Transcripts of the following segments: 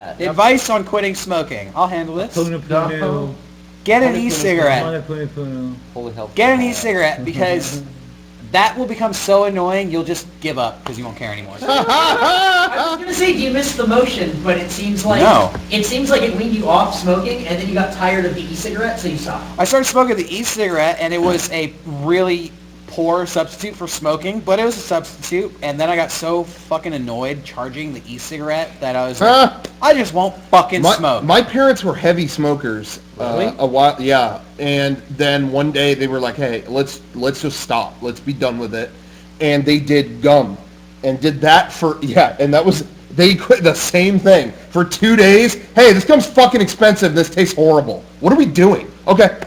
Advice on quitting smoking. I'll handle this. No. Get an e-cigarette. Holy hell. Get an e-cigarette because that will become so annoying you'll just give up because you won't care anymore. I was gonna say, do you miss the motion? But it seems like it weaned you off smoking, and then you got tired of the e-cigarette, so you stopped. I started smoking the e-cigarette, and it was a really poor substitute for smoking, but it was a substitute. And then I got so fucking annoyed charging the e-cigarette that I was like, I just won't fucking smoke. My parents were heavy smokers a while, yeah. And then one day they were like, "Hey, let's just stop. Let's be done with it." And they did gum, and did that for and that was they quit the same thing for 2 days. Hey, this gum's fucking expensive. This tastes horrible. What are we doing? Okay.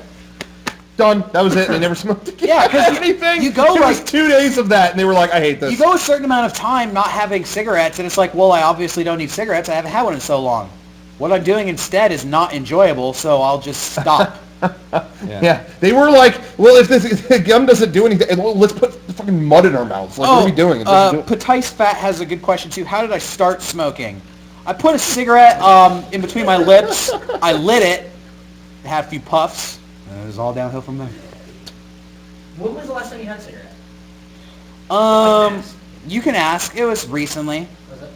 Done. That was it. They never smoked again. Yeah, because anything. You go it was 2 days of that, and they were like, "I hate this." You go a certain amount of time not having cigarettes, and it's like, well, I obviously don't need cigarettes. I haven't had one in so long. What I'm doing instead is not enjoyable, so I'll just stop. Yeah. They were like, well, if this gum doesn't do anything, let's put fucking mud in our mouths. Like, what are we doing? Patice Fat has a good question, too. How did I start smoking? I put a cigarette in between my lips. I lit it. Had a few puffs. And it was all downhill from there. When was the last time you had a cigarette? You can ask. It was recently. Was it?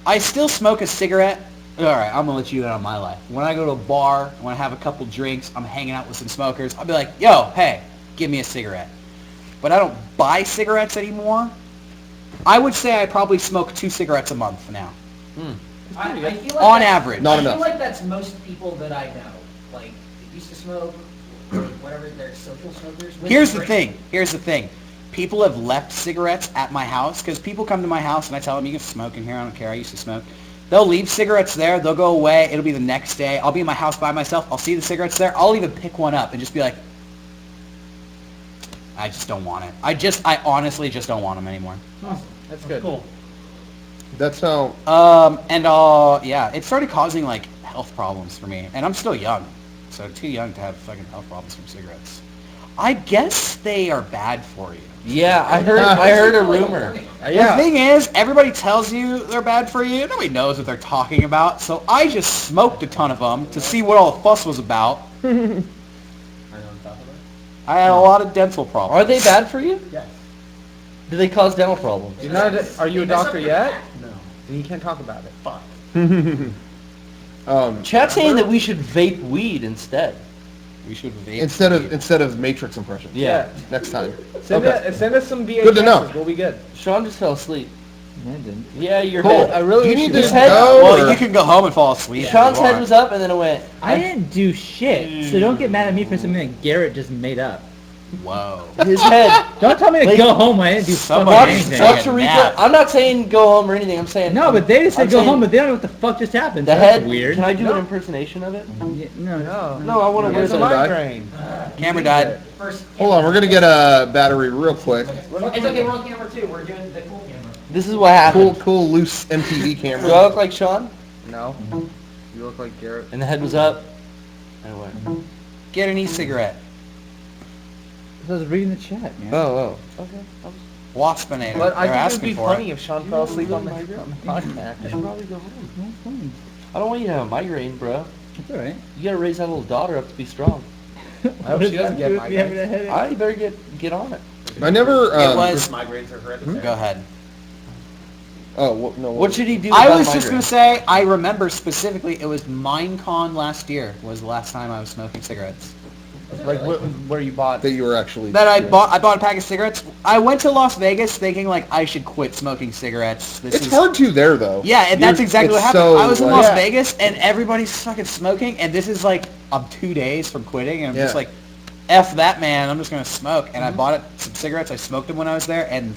I still smoke a cigarette. All right, I'm going to let you in on my life. When I go to a bar, when I have a couple drinks, I'm hanging out with some smokers, I'll be like, yo, hey, give me a cigarette. But I don't buy cigarettes anymore. I would say I probably smoke 2 cigarettes a month now. I feel like on average. Not I enough. feel like that's most people that I know. Like, they used to smoke, whatever, they're social smokers. Here's the thing. People have left cigarettes at my house because people come to my house and I tell them, you can smoke in here. I don't care. I used to smoke. They'll leave cigarettes there. They'll go away. It'll be the next day. I'll be in my house by myself. I'll see the cigarettes there. I'll even pick one up and just be like, I just don't want it. I honestly just don't want them anymore. Awesome. That's good. Cool. That's how. It started causing like health problems for me, and I'm still young, so too young to have fucking health problems from cigarettes. I guess they are bad for you. Yeah, I heard a rumor. The thing is, everybody tells you they're bad for you. Nobody knows what they're talking about. So I just smoked a ton of them to see what all the fuss was about. I had a lot of dental problems. Are they bad for you? Yes. Do they cause dental problems? Are you a doctor yet? No. Then you can't talk about it. Fuck. Chat's saying that we should vape weed instead. We should vape instead of Matrix impressions. Yeah. Next time. Send us some VHS. Good to know. We'll be good. Sean just fell asleep. No, I didn't. Yeah, your Cool. head. I really Do you wish need you this did. head? go? Well, or- you can go home and fall asleep. Sean's if you head want. was up and then it went. I didn't do shit, so don't get mad at me for something that Garrett just made up. Whoa. His head. Don't tell me to go home when I didn't do fucking Somebody- anything. Watch- Watch a nap. replay. I'm not saying go home or anything. I'm saying No, but they just said I'm go saying home, but they don't know what the fuck just happened. the so that's head. weird. Can I do an impersonation of it? Yeah, no. No, I want to hear Where's the the migraine? Camera died. First. Hold on, we're gonna get a battery real quick. It's okay, we're on camera too. We're doing the cool camera. This is what happened. Cool, loose MTV Do camera. I look like Sean? No. You look like Garrett. And the head was up. And it went. Get an e-cigarette. I was reading the chat, man. Oh. Okay. Waspinator. But I They're think it would asking be for funny it. if Sean fell asleep on the I podcast. should probably go home. No, fine. I don't want you to have a migraine, bro. It's alright. You gotta raise that little daughter up to be strong. I hope she doesn't get If you have migraine. a headache. I better get on it. I never. It was. Migraines are hereditary. Go ahead. Oh no. What should he do? I about was a just migraine? gonna say. I remember specifically. It was Minecon last year. Was the last time I was smoking cigarettes. Like where you bought. That you were actually. That I bought a pack of cigarettes. I went to Las Vegas thinking like I should quit smoking cigarettes. It's hard to there though. Yeah, and that's exactly what it's happened. so, I was in like- Las Vegas and everybody's fucking smoking, and this is like I'm 2 days from quitting, and I'm just Yeah. like, F that, man. I'm just gonna smoke. And I bought some cigarettes. I smoked them when I was there, and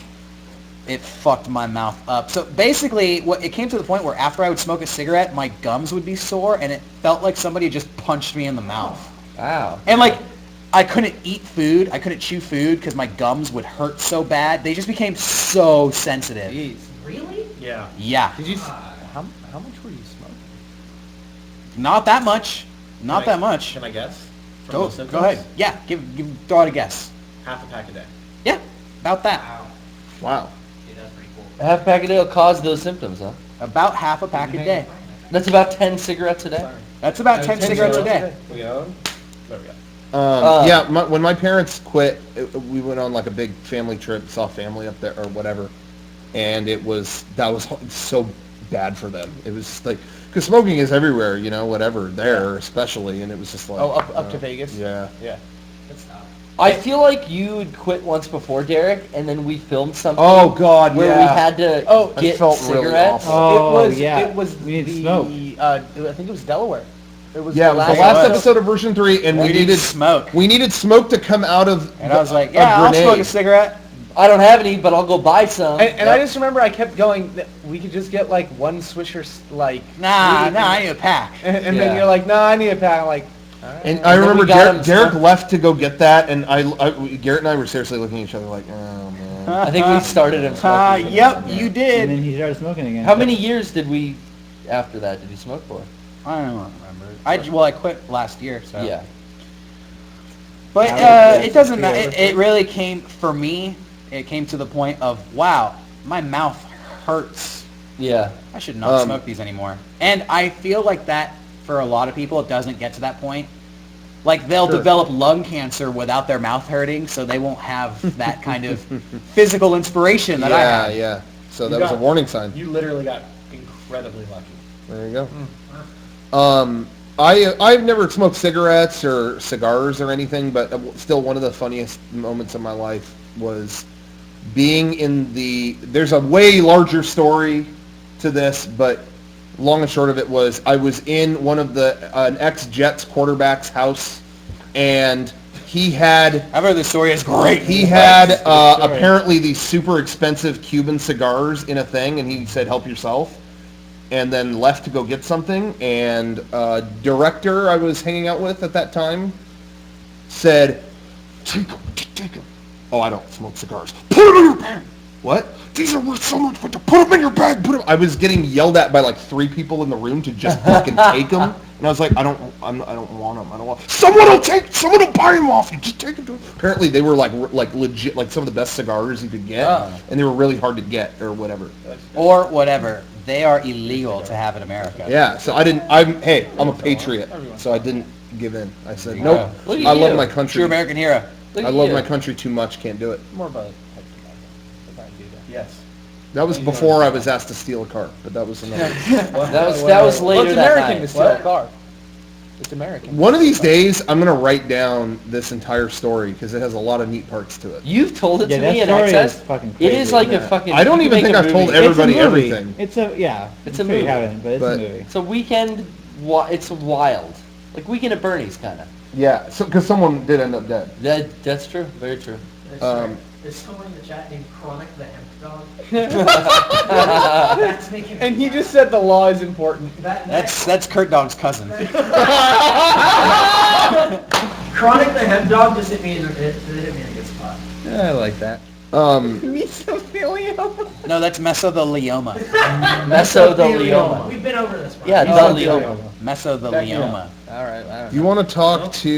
it fucked my mouth up. So basically, it came to the point where after I would smoke a cigarette, my gums would be sore, and it felt like somebody had just punched me in the mouth. Wow. And like, I couldn't eat food. I couldn't chew food because my gums would hurt so bad. They just became so sensitive. Jeez. Really? Yeah. Yeah, Did you? How much were you smoking? not that much. Not that much. Can I guess? From Go those symptoms? ahead. Yeah, throw out a guess. Half a pack a day. Yeah, about that. Wow. Yeah, that's pretty cool. A half pack a day will cause those symptoms, huh? About half a pack a day. That's about 10 cigarettes a day. That's about 10 cigarettes a day. We own. There we go. When my parents quit, we went on like a big family trip, saw family up there or whatever, and that was so bad for them. It was just like, because smoking is everywhere, whatever, there especially, and it was just like... Oh, up to Vegas? Yeah. Yeah. I feel like you had quit once before, Derek, and then we filmed something. Oh, God, where we had to get felt really cigarettes. awful. Oh, It was we need the, smoke. I think it was Delaware. It was Yeah, it was the last episode of version 3, and we needed smoke. We needed smoke to come out of And I was like, yeah, I'll smoke a cigarette. I don't have any, but I'll go buy some. And I just remember I kept going, we could just get like one Swisher, like... Nah, I need a pack. And then you're like, no, I need a pack. I'm like... And I remember we got Derek him left to go get that, and Garrett and I were seriously looking at each other like, oh, man. I think we started him smoking. Yep, you And did. then he started smoking again. How many years did we, after that, did you smoke for? I don't remember. I quit last year, so. Yeah. But it doesn't matter. It really came, for me, it came to the point of, wow, my mouth hurts. Yeah. I should not smoke these anymore. And I feel like that, for a lot of people, it doesn't get to that point. Like, they'll develop lung cancer without their mouth hurting, so they won't have that kind of physical inspiration that I have. Yeah. So that was a warning sign. You literally got incredibly lucky. There you go. I've never smoked cigarettes or cigars or anything, but still one of the funniest moments of my life was being in there's a way larger story to this, but long and short of it was I was in one of an ex-Jets quarterback's house, and he had... I've heard this story is great. He had apparently these super expensive Cuban cigars in a thing, and he said, help yourself, and then left to go get something, and director I was hanging out with at that time said, take them. Oh, I don't smoke cigars. Put them in your bag. What? These are worth so much. Put them in your bag. Put them. I was getting yelled at by like 3 people in the room to just fucking take them, and I was like, I don't want them. I don't want. Someone will buy them off you. Just take them. Apparently, they were like legit, like some of the best cigars you could get, and they were really hard to get or whatever. Or whatever. They are illegal to have in America. Yeah. So I'm a patriot, so I didn't give in. I said, nope. I love my country. True American hero. I love my country too much. Can't do it. More about it. Yes. That was before I was asked to steal a car, but that was another. That was later it's that American night. to steal a car. It's American. One of these days, I'm going to write down this entire story because it has a lot of neat parts to it. You've told it Yeah, to that me in story excess. is fucking crazy. It is like a fucking... I don't you even can think make a I've told movie. everybody It's a movie. everything. It's a It's a I'm sure you movie. haven't, but it's But- a movie. It's a weekend... It's wild. Like Weekend at Bernie's, kind of. Yeah, because someone did end up dead. That's true. Very true. There's someone in the chat named Chronic the Hemp Dog. That's making... And he just said the law is important. That's Kurt Dog's cousin. Chronic the Hemp Dog just hit me in a good spot. I like that. Mesothelioma. No, that's mesothelioma. Mesothelioma. We've been over this one. Yeah, the leoma. Mesothelioma. All right. You want to talk to